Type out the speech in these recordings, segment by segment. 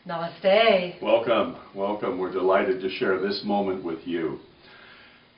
Namaste. Welcome, welcome. We're delighted to share this moment with you.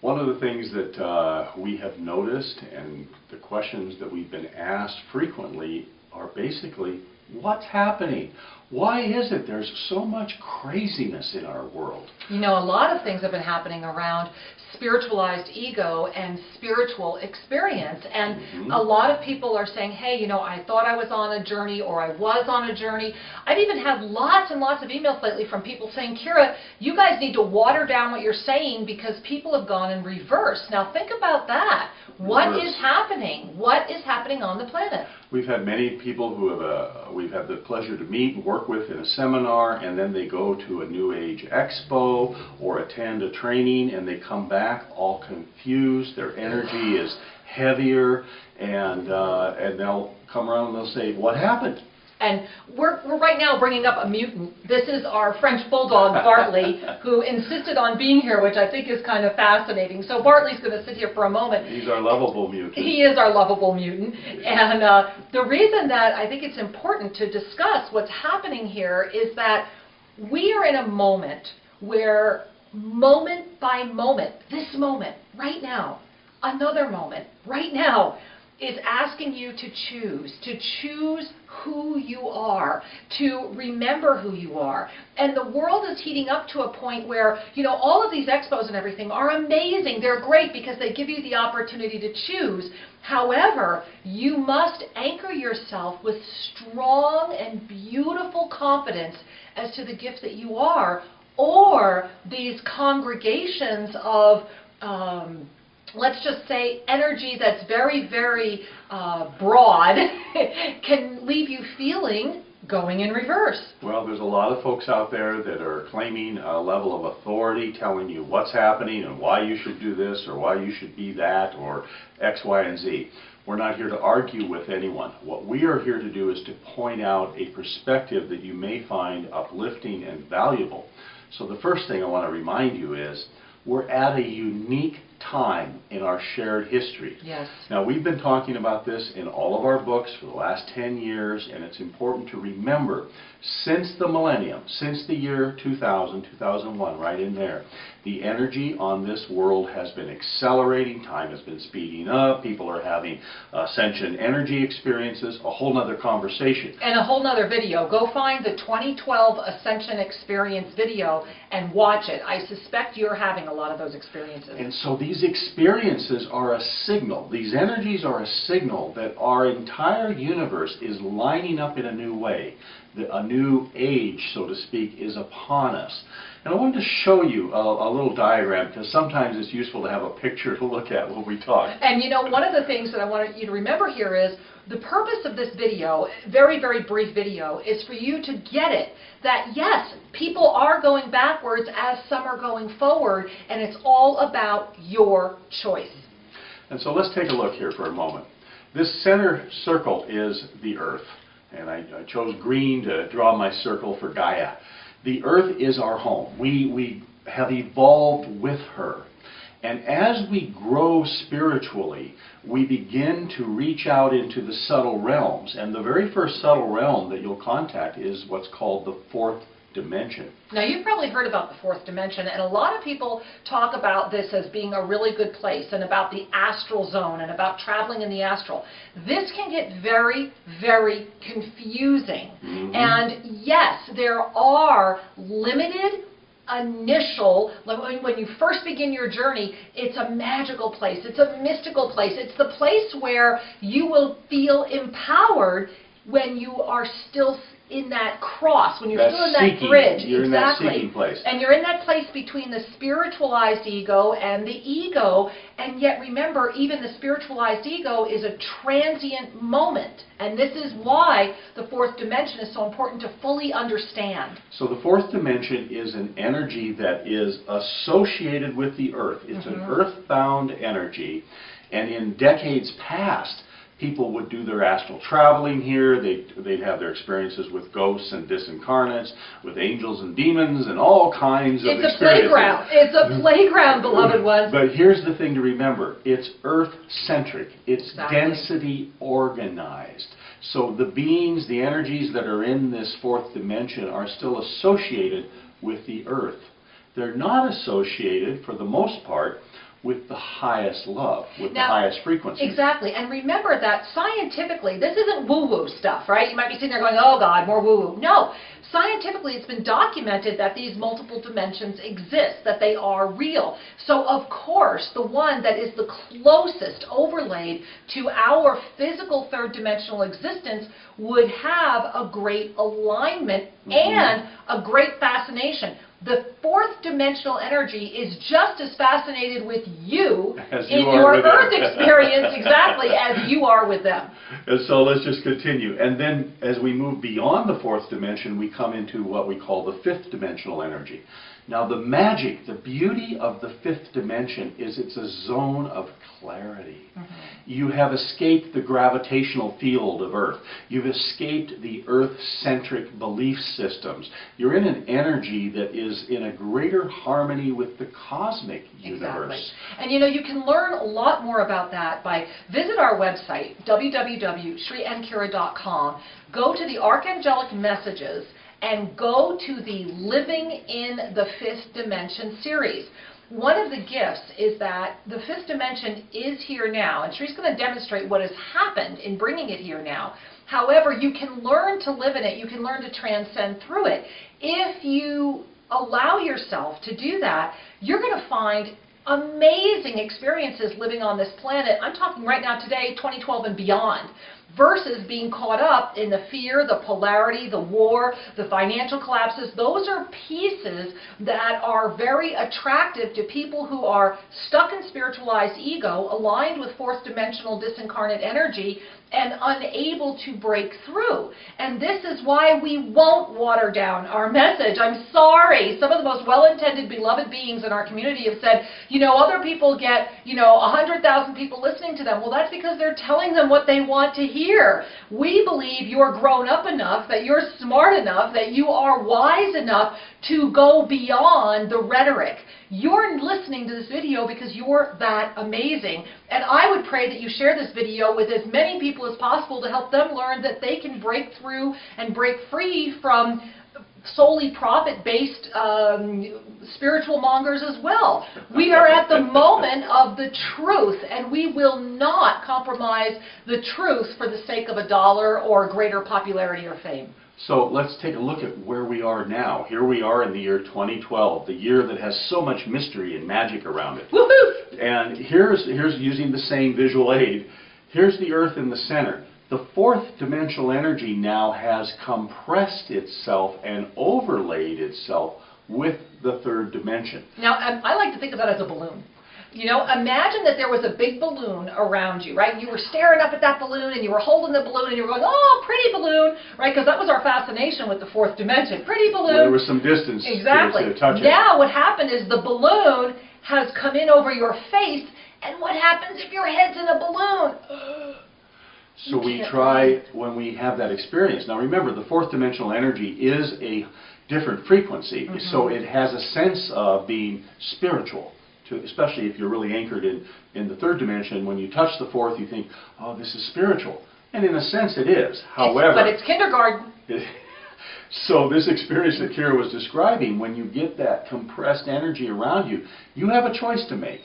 One of the things that we have noticed and the questions that we've been asked frequently are basically, what's happening? Why is it there's so much craziness in our world? You know, a lot of things have been happening around spiritualized ego and spiritual experience. And a lot of people are saying, hey, you know, I thought I was on a journey, or I was on a journey. I've even had lots and lots of emails lately from people saying, Kira, you guys need to water down what you're saying because people have gone in reverse. Now think about that. What is happening? What is happening on the planet? We've had many people who we've had the pleasure to meet and work with in a seminar, and then they go to a New Age expo or attend a training, and they come back all confused. Their energy is heavier, and they'll come around and they'll say, what happened? And we're right now bringing up a mutant. This is our French bulldog, Bartley, who insisted on being here, which I think is kind of fascinating. So Bartley's going to sit here for a moment. He's our lovable mutant. He is our lovable mutant. And the reason that I think it's important to discuss what's happening here is that we are in a moment where moment by moment, this moment, right now, another moment, right now, is asking you to choose who you are, to remember who you are. And the world is heating up to a point where, you know, all of these expos and everything are amazing. They're great because they give you the opportunity to choose. However, you must anchor yourself with strong and beautiful confidence as to the gift that you are, or these congregations of let's just say energy that's very, very broad can leave you feeling going in reverse. Well, there's a lot of folks out there that are claiming a level of authority, telling you what's happening and why you should do this or why you should be that or X, Y, and Z. We're not here to argue with anyone. What we are here to do is to point out a perspective that you may find uplifting and valuable. So the first thing I want to remind you is we're at a unique time in our shared history. Yes. Now, we've been talking about this in all of our books for the last 10 years, and it's important to remember, since the millennium, since the year 2000, 2001, right in there, the energy on this world has been accelerating, time has been speeding up, people are having sentient energy experiences, a whole nother conversation. And a whole nother video. Go find the 2012 Ascension Experience video and watch it. I suspect you're having a lot of those experiences. And so these experiences are a signal, these energies are a signal that our entire universe is lining up in a new way. A new age, so to speak, is upon us. And I wanted to show you a little diagram, because sometimes it's useful to have a picture to look at when we talk. And you know, one of the things that I want you to remember here is the purpose of this video, very, very brief video, is for you to get it. That yes, people are going backwards as some are going forward, and it's all about your choice. And so let's take a look here for a moment. This center circle is the Earth. And I chose green to draw my circle for Gaia. The Earth is our home. We have evolved with her. And as we grow spiritually, we begin to reach out into the subtle realms. And the very first subtle realm that you'll contact is what's called the fourth dimension. Now, you've probably heard about the fourth dimension, and a lot of people talk about this as being a really good place, and about the astral zone, and about traveling in the astral. This can get very, very confusing. And yes, there are limited initial, when you first begin your journey, it's a magical place, it's a mystical place, it's the place where you will feel empowered when you are still in that cross, when you're still in that bridge. You're in that seeking place. And you're in that place between the spiritualized ego and the ego, and yet remember, even the spiritualized ego is a transient moment. And this is why the fourth dimension is so important to fully understand. So the fourth dimension is an energy that is associated with the Earth. It's an earthbound energy, and in decades past, People would do their astral traveling here. They'd have their experiences with ghosts and disincarnates, with angels and demons, and all kinds of experiences. It's a playground. It's a playground, beloved ones. But here's the thing to remember. It's earth-centric. It's Exactly. density organized. So the beings, the energies that are in this fourth dimension are still associated with the earth. They're not associated, for the most part, with the highest love, with the highest frequency. Exactly. And remember that scientifically, this isn't woo-woo stuff, right? You might be sitting there going, oh God, more woo-woo. No. Scientifically, it's been documented that these multiple dimensions exist, that they are real. So, of course, the one that is the closest overlaid to our physical third dimensional existence would have a great alignment and a great fascination. The fourth dimensional energy is just as fascinated with you in your Earth experience exactly as you are with them. And so let's just continue. And then as we move beyond the fourth dimension, we come into what we call the fifth dimensional energy. Now the magic, the beauty of the fifth dimension is it's a zone of clarity. You have escaped the gravitational field of Earth. You've escaped the Earth-centric belief systems. You're in an energy that is in a greater harmony with the cosmic universe. Exactly. And you know, you can learn a lot more about that by visit our website, www.sriankira.com, go to the Archangelic Messages, and go to the Living in the Fifth Dimension series. One of the gifts is that the fifth dimension is here now, and Sri's going to demonstrate what has happened in bringing it here now. However, you can learn to live in it, you can learn to transcend through it. If you allow yourself to do that, you're going to find amazing experiences living on this planet. I'm talking right now today, 2012 and beyond, versus being caught up in the fear, the polarity, the war, the financial collapses. Those are pieces that are very attractive to people who are stuck in spiritualized ego, aligned with fourth dimensional disincarnate energy, and unable to break through. And this is why we won't water down our message. I'm sorry. Some of the most well-intended, beloved beings in our community have said, you know, other people get, 100,000 people listening to them. Well, that's because they're telling them what they want to hear. We believe you're grown up enough, that you're smart enough, that you are wise enough to go beyond the rhetoric. You're listening to this video because you're that amazing. And I would pray that you share this video with as many people as possible to help them learn that they can break through and break free from solely profit-based spiritual mongers as well. We are at the moment of the truth, and we will not compromise the truth for the sake of a dollar or greater popularity or fame. So let's take a look at where we are now. Here we are in the year 2012, the year that has so much mystery and magic around it. Woohoo! And here's using the same visual aid. Here's the Earth in the center. The fourth dimensional energy now has compressed itself and overlaid itself with the third dimension. Now, I like to think of that as a balloon. Imagine that there was a big balloon around you, right? You were staring up at that balloon, and you were holding the balloon, and you were going, oh, pretty balloon, right? Because that was our fascination with the fourth dimension. Pretty balloon. Well, there was some distance to touch it. Now what happened is the balloon has come in over your face, and what happens if your head's in a balloon? So we try when we have that experience. Now remember, the fourth dimensional energy is a different frequency, so it has a sense of being spiritual. Especially if you're really anchored in the third dimension, when you touch the fourth, you think, oh, this is spiritual. And in a sense, it is. However, but it's kindergarten. So this experience that Kira was describing, when you get that compressed energy around you, you have a choice to make.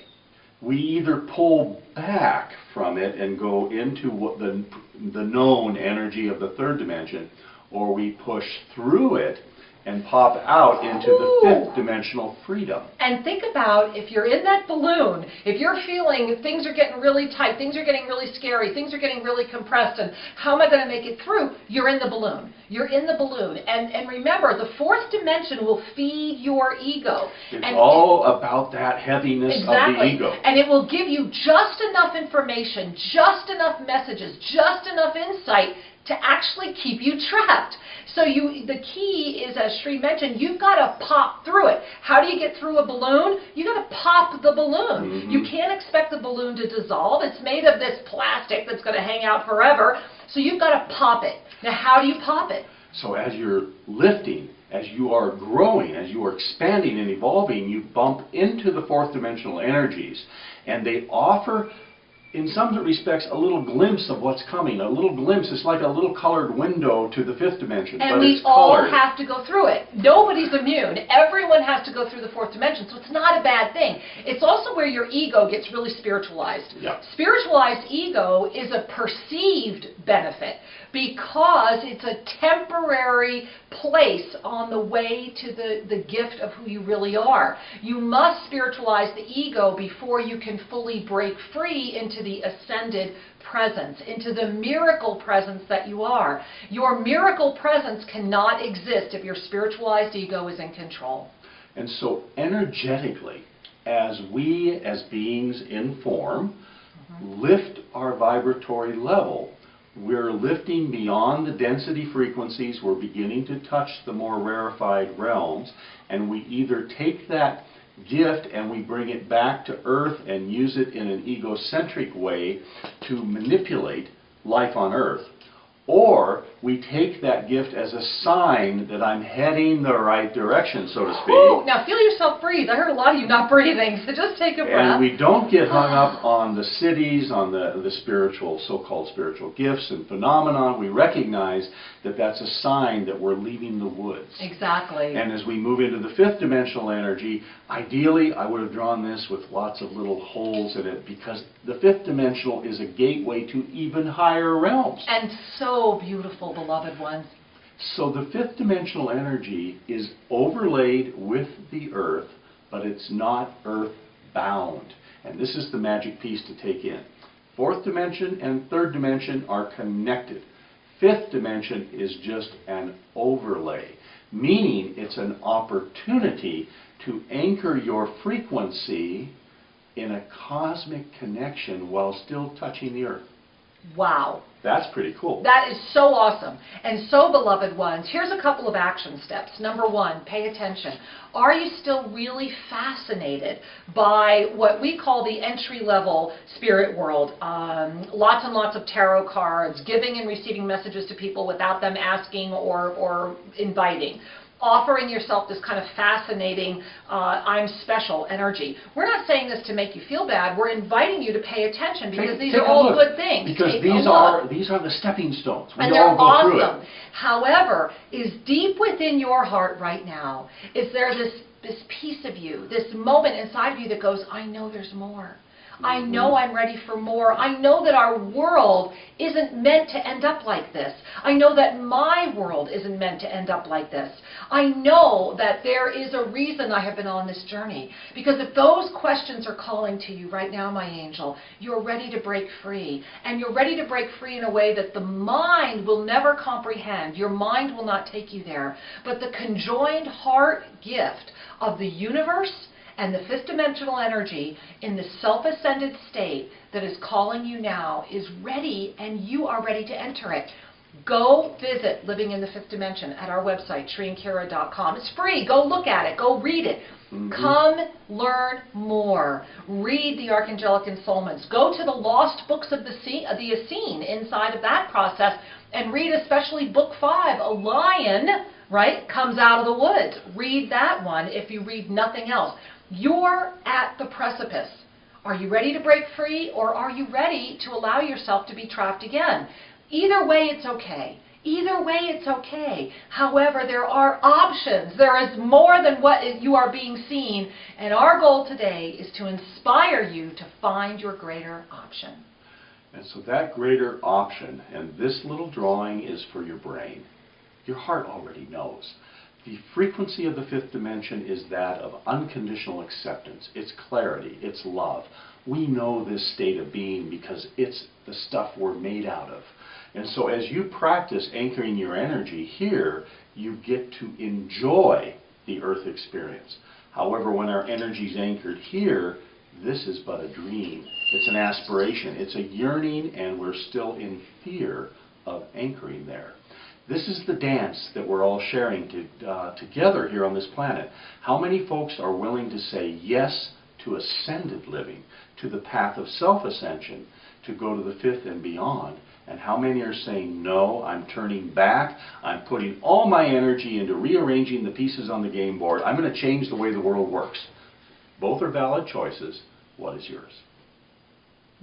We either pull back from it and go into what the known energy of the third dimension, or we push through it and pop out into the fifth dimensional freedom. And think about if you're in that balloon, if you're feeling things are getting really tight, things are getting really scary, things are getting really compressed, and how am I going to make it through? You're in the balloon. You're in the balloon. And remember, the fourth dimension will feed your ego. It's all about that heaviness of the ego. And it will give you just enough information, just enough messages, just enough insight to actually keep you trapped. So the key is, as Sri mentioned, you've got to pop through it. How do you get through a balloon? You've got to pop the balloon. You can't expect the balloon to dissolve. It's made of this plastic that's going to hang out forever. So you've got to pop it. Now, how do you pop it? So as you're lifting, as you are growing, as you are expanding and evolving, you bump into the fourth dimensional energies, and they offer, in some respects, a little glimpse of what's coming. A little glimpse. It's like a little colored window to the fifth dimension, and but we it's all colored. have to go through it. Nobody's immune. Everyone has to go through the fourth dimension, so it's not a bad thing. It's also where your ego gets really spiritualized. Yep. Spiritualized ego is a perceived benefit because it's a temporary place on the way to the gift of who you really are. You must spiritualize the ego before you can fully break free into the ascended presence, into the miracle presence that you are. Your miracle presence cannot exist if your spiritualized ego is in control. And so energetically, as we as beings in form lift our vibratory level, we're lifting beyond the density frequencies, we're beginning to touch the more rarefied realms, and we either take that gift and we bring it back to Earth and use it in an egocentric way to manipulate life on Earth, or we take that gift as a sign that I'm heading the right direction, so to speak. Ooh, now feel yourself breathe. I heard a lot of you not breathing, so just take a breath. And we don't get hung up on the cities, on the spiritual, so-called spiritual gifts and phenomena. We recognize that that's a sign that we're leaving the woods. Exactly. And as we move into the fifth dimensional energy, ideally I would have drawn this with lots of little holes in it, because the fifth dimensional is a gateway to even higher realms. And so beautiful, beloved ones. So the fifth dimensional energy is overlaid with the earth, but it's not earthbound. And this is the magic piece to take in. Fourth dimension and third dimension are connected. Fifth dimension is just an overlay, meaning it's an opportunity to anchor your frequency in a cosmic connection while still touching the earth. Wow. That's pretty cool. That is so awesome. And so, beloved ones, here's a couple of action steps. Number one, pay attention. Are you still really fascinated by what we call the entry-level spirit world? Lots and lots of tarot cards, giving and receiving messages to people without them asking or inviting. Offering yourself this kind of fascinating, I'm special energy. We're not saying this to make you feel bad. We're inviting you to pay attention, because these are all good things. Because these are the stepping stones. We and they're all go through awesome. it. However, is deep within your heart right now, is there this piece of you, this moment inside of you that goes, I know there's more. I know I'm ready for more. I know that our world isn't meant to end up like this. I know that my world isn't meant to end up like this. I know that there is a reason I have been on this journey. Because if those questions are calling to you right now, my angel, you're ready to break free. And you're ready to break free in a way that the mind will never comprehend. Your mind will not take you there. But the conjoined heart gift of the universe and the fifth dimensional energy in the self-ascended state that is calling you now is ready, and you are ready to enter it. Go visit Living in the Fifth Dimension at our website, SriandKara.com. It's free. Go look at it. Go read it. Come learn more. Read the Archangelic Ensoulments. Go to the lost books of the Essene inside of that process and read especially book 5, A Lion, right, Comes Out of the Woods. Read that one if you read nothing else. You're at the precipice. Are you ready to break free, or are you ready to allow yourself to be trapped again? Either way, it's okay. Either way, it's okay. However, there are options. There is more than what you are being seen. And our goal today is to inspire you to find your greater option. And so that greater option, and this little drawing is for your brain. Your heart already knows. The frequency of the fifth dimension is that of unconditional acceptance. It's clarity. It's love. We know this state of being because it's the stuff we're made out of. And so as you practice anchoring your energy here, you get to enjoy the earth experience. However, when our energy is anchored here, this is but a dream. It's an aspiration. It's a yearning, and we're still in fear of anchoring there. This is the dance that we're all sharing together here on this planet. How many folks are willing to say yes to ascended living, to the path of self-ascension, to go to the fifth and beyond? And how many are saying, no, I'm turning back, I'm putting all my energy into rearranging the pieces on the game board, I'm going to change the way the world works? Both are valid choices. What is yours?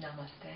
Namaste.